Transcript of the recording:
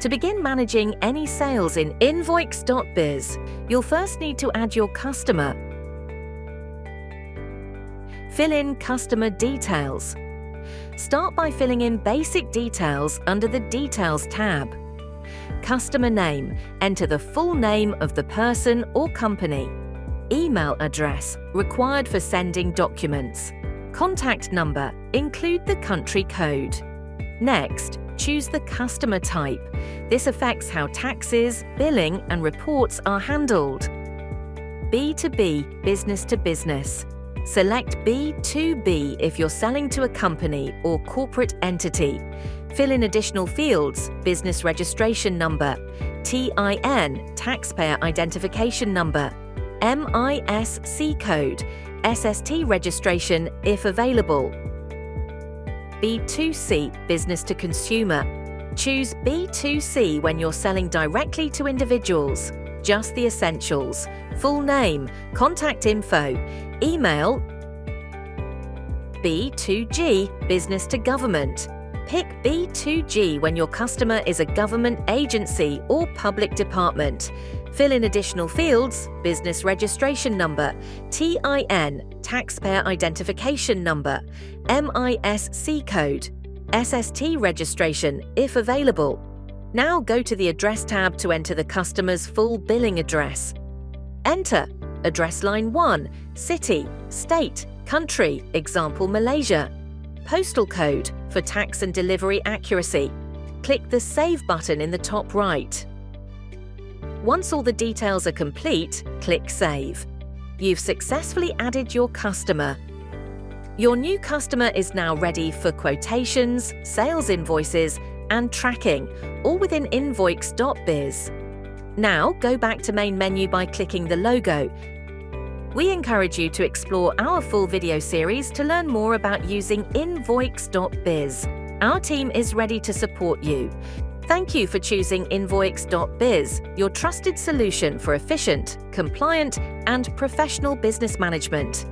To begin managing any sales in Invoix.biz, you'll first need to add your customer. Fill in customer details. Start by filling in basic details under the Details tab. Customer name, enter the full name of the person or company. Email address, required for sending documents. Contact number, include the country code. Next, choose the customer type. This affects how taxes, billing, and reports are handled. B2B, business to business. Select B2B if you're selling to a company or corporate entity. Fill in additional fields: business registration number, TIN, taxpayer identification number, MISC code, SST registration if available. B2C, business to consumer. Choose B2C when you're selling directly to individuals. Just the essentials: full name, contact info, email. B2G, business to government. Pick B2G when your customer is a government agency or public department. Fill in additional fields: business registration number, TIN, taxpayer identification number, MISC code, SST registration if available. Now go to the Address tab to enter the customer's full billing address. Enter address line 1, city, state, country, example Malaysia. Postal code for tax and delivery accuracy. Click the Save button in the top right. Once all the details are complete, click Save. You've successfully added your customer. Your new customer is now ready for quotations, sales invoices, and tracking, all within Invoix.biz. Now go back to main menu by clicking the logo. We encourage you to explore our full video series to learn more about using Invoix.biz. Our team is ready to support you. Thank you for choosing Invoix.biz, your trusted solution for efficient, compliant, and professional business management.